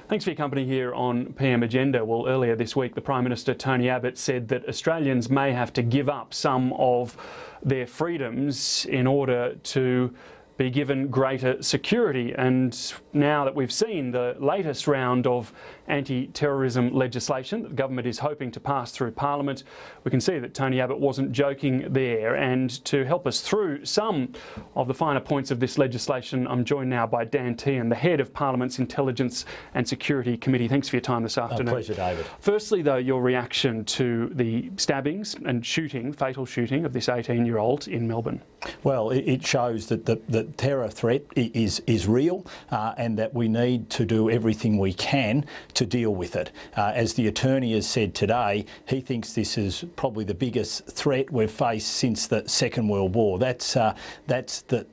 Thanks for your company here on PM Agenda. Well, earlier this week, the Prime Minister, Tony Abbott, said that Australians may have to give up some of their freedoms in order to be given greater security. And now that we've seen the latest round of anti-terrorism legislation that the government is hoping to pass through Parliament, we can see that Tony Abbott wasn't joking there. And to help us through some of the finer points of this legislation, I'm joined now by Tehan, the head of Parliament's Intelligence and Security Committee. Thanks for your time this afternoon. Pleasure, David. Firstly, though, your reaction to the stabbings and fatal shooting of this 18-year-old in Melbourne. Well, it shows that the terror threat is real and that we need to do everything we can to deal with it. As the Attorney has said today, he thinks this is probably the biggest threat we've faced since the Second World War. That's the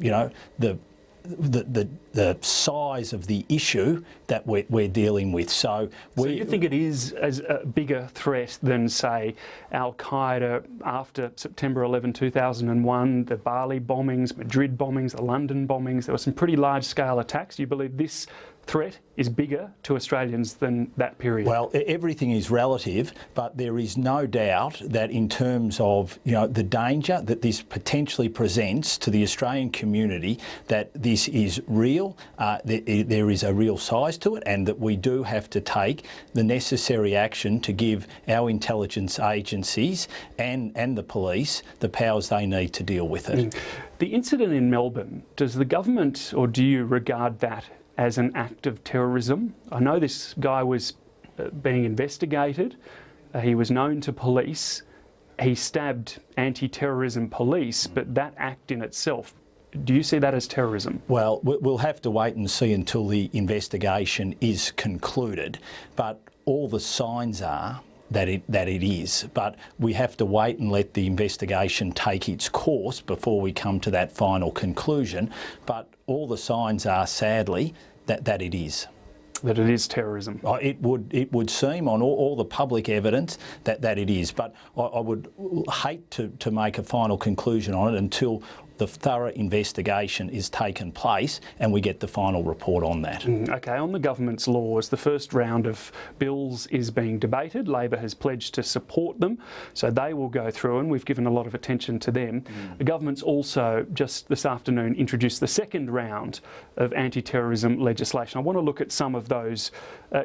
size of the issue that we're dealing with. So you think it is as a bigger threat than, say, Al-Qaeda after September 11, 2001, the Bali bombings, Madrid bombings, the London bombings? There were some pretty large-scale attacks. Do you believe this threat is bigger to Australians than that period? Well, everything is relative, but there is no doubt that in terms of the danger that this potentially presents to the Australian community, that this is real, there is a real size to it, and that we do have to take the necessary action to give our intelligence agencies and the police the powers they need to deal with it. The incident in Melbourne, does the government, or do you regard that as an act of terrorism? I know this guy was being investigated. He was known to police. He stabbed anti-terrorism police, but that act in itself, do you see that as terrorism? Well, we'll have to wait and see until the investigation is concluded, but all the signs are that it is. But we have to wait and let the investigation take its course before we come to that final conclusion. But all the signs are, sadly, that it is. That it is terrorism? It would seem on all the public evidence that it is. But I would hate to make a final conclusion on it until the thorough investigation is taken place and we get the final report on that. OK, on the government's laws, the first round of bills is being debated. Labor has pledged to support them, so they will go through, and we've given a lot of attention to them. The government's also just this afternoon introduced the second round of anti-terrorism legislation. I want to look at some of those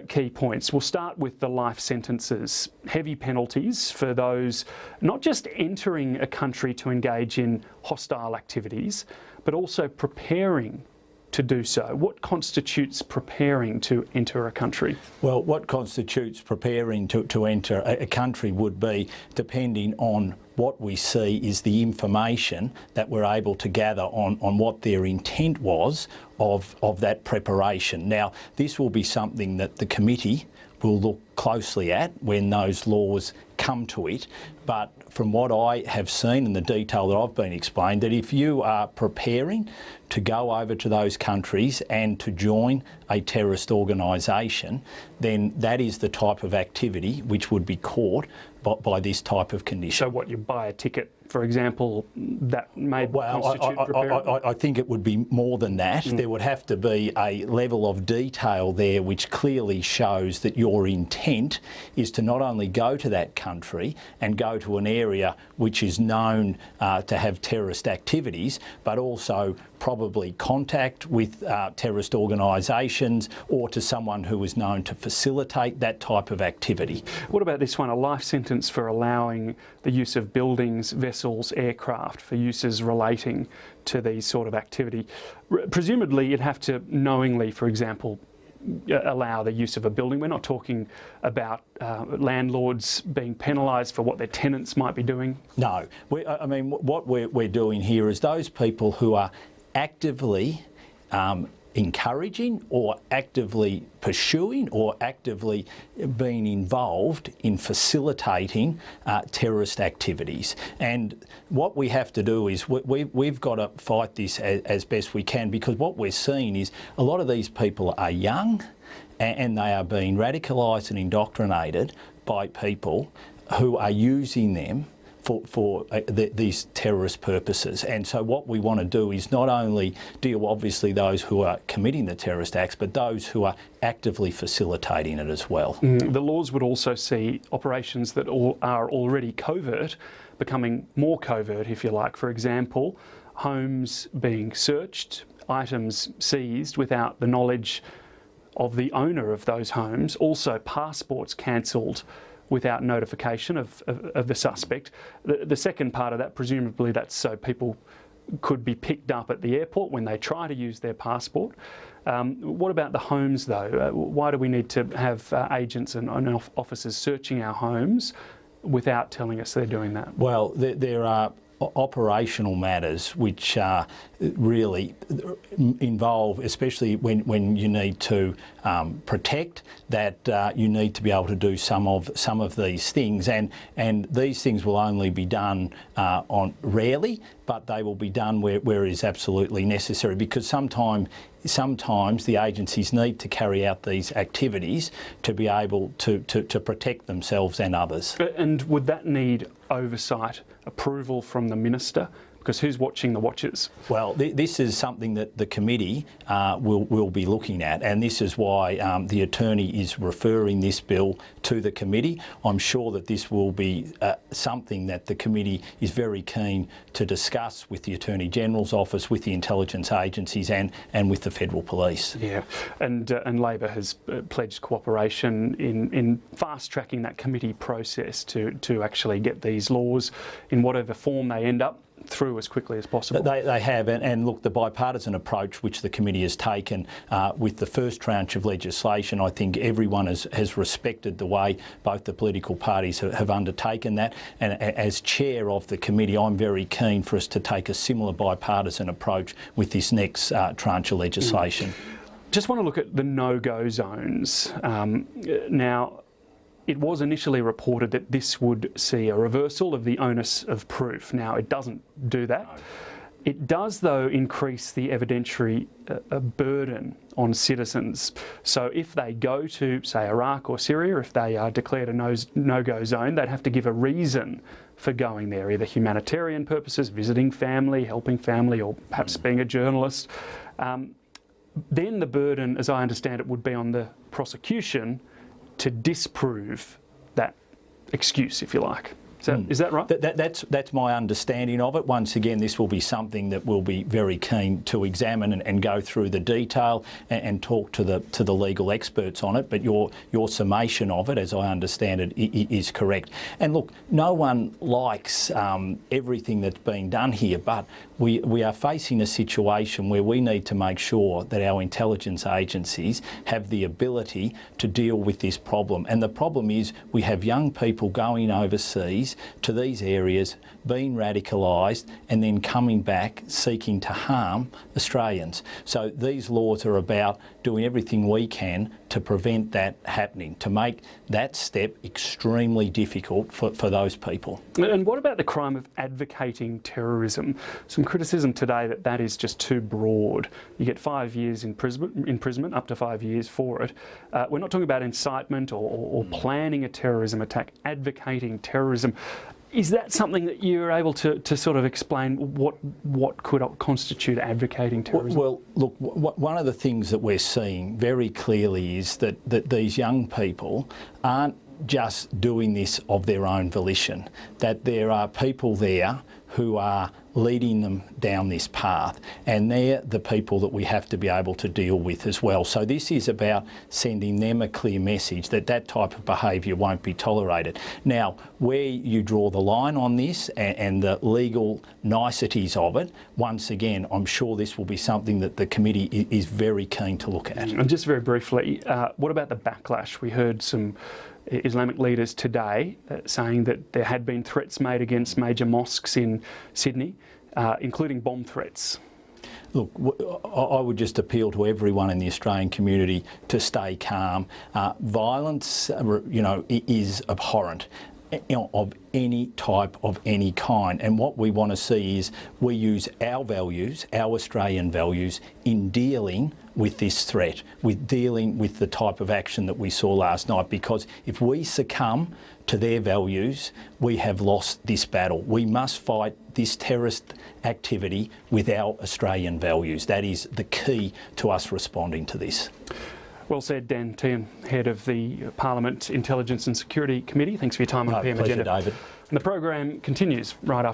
key points. We'll start with the life sentences. Heavy penalties for those not just entering a country to engage in hostile activities, but also preparing to do so. What constitutes preparing to enter a country? Well, what constitutes preparing to enter a country would be, depending on what we see, is the information that we're able to gather on what their intent was of that preparation. Now, this will be something that the committee will look closely at when those laws come to it. But from what I have seen and the detail that I've been explained, that if you are preparing to go over to those countries and to join a terrorist organisation, then that is the type of activity which would be caught by this type of condition. So what, you buy a ticket, for example, that may constitute preparing? I think it would be more than that. There would have to be a level of detail there which clearly shows that your intent is to not only go to that country and go to an area which is known to have terrorist activities, but also probably contact with terrorist organisations or to someone who is known to facilitate that type of activity. What about this one, a life sentence for allowing the use of buildings, vessels, aircraft for uses relating to these sort of activity? Presumably you'd have to knowingly, for example, allow the use of a building. We're not talking about landlords being penalised for what their tenants might be doing. No. I mean, what we're doing here is those people who are actively encouraging or actively pursuing or actively being involved in facilitating terrorist activities. And what we have to do is we've got to fight this as best we can, because what we're seeing is a lot of these people are young and they are being radicalised and indoctrinated by people who are using them for these terrorist purposes. And so what we want to do is not only deal, obviously, those who are committing the terrorist acts, but those who are actively facilitating it as well. The laws would also see operations that are already covert becoming more covert, if you like. For example, homes being searched, items seized without the knowledge of the owner of those homes, also passports cancelled without notification of the suspect. The second part of that, presumably that's so people could be picked up at the airport when they try to use their passport. What about the homes though? Why do we need to have agents and officers searching our homes without telling us they're doing that? Well, there are operational matters which really involve, especially when you need to protect, that you need to be able to do some of these things, and these things will only be done on rarely, but they will be done where it is absolutely necessary, because sometimes the agencies need to carry out these activities to be able to protect themselves and others. And would that need oversight, approval from the Minister? Because who's watching the watches? Well, this is something that the committee will be looking at, and this is why the attorney is referring this bill to the committee. I'm sure that this will be something that the committee is very keen to discuss with the Attorney General's office, with the intelligence agencies, and with the Federal Police. Yeah, and Labor has pledged cooperation in fast-tracking that committee process to actually get these laws, in whatever form they end up, through as quickly as possible. They have, and look, the bipartisan approach which the committee has taken with the first tranche of legislation, I think everyone has respected the way both the political parties have undertaken that, and as chair of the committee, I'm very keen for us to take a similar bipartisan approach with this next tranche of legislation. Just want to look at the no-go zones. Now, it was initially reported that this would see a reversal of the onus of proof. Now, it doesn't do that. No. It does, though, increase the evidentiary burden on citizens. So if they go to, say, Iraq or Syria, if they are declared a no-go zone, they'd have to give a reason for going there, either humanitarian purposes, visiting family, helping family, or perhaps being a journalist. Then the burden, as I understand it, would be on the prosecution to disprove that excuse, if you like. Is that right? That's my understanding of it. Once again, this will be something that we'll be very keen to examine and go through the detail and talk to the legal experts on it. But your summation of it, as I understand it, is correct. And look, no one likes everything that's being done here, but we are facing a situation where we need to make sure that our intelligence agencies have the ability to deal with this problem. And the problem is we have young people going overseas to these areas, being radicalised, and then coming back seeking to harm Australians. So these laws are about doing everything we can to prevent that happening, to make that step extremely difficult for those people. And what about the crime of advocating terrorism? Some criticism today that is just too broad. You get 5 years imprisonment, up to 5 years for it. We're not talking about incitement or planning a terrorism attack, advocating terrorism. Is that something that you're able to sort of explain what could constitute advocating terrorism? Well, look, one of the things that we're seeing very clearly is that these young people aren't just doing this of their own volition, that there are people there who are leading them down this path, and they're the people that we have to be able to deal with as well. So this is about sending them a clear message that type of behaviour won't be tolerated. Now, where you draw the line on this and the legal niceties of it, once again, I'm sure this will be something that the committee is very keen to look at. And just very briefly, what about the backlash? We heard some Islamic leaders today saying that there had been threats made against major mosques in Sydney, including bomb threats. Look, I would just appeal to everyone in the Australian community to stay calm. Violence, is abhorrent. of any type of any kind. And what we want to see is we use our values, our Australian values, in dealing with this threat, with dealing with the type of action that we saw last night. Because if we succumb to their values, we have lost this battle. We must fight this terrorist activity with our Australian values. That is the key to us responding to this. Well said, Dan Tehan, Head of the Parliament Intelligence and Security Committee. Thanks for your time on PM Pleasure, Agenda. David. And the program continues right after.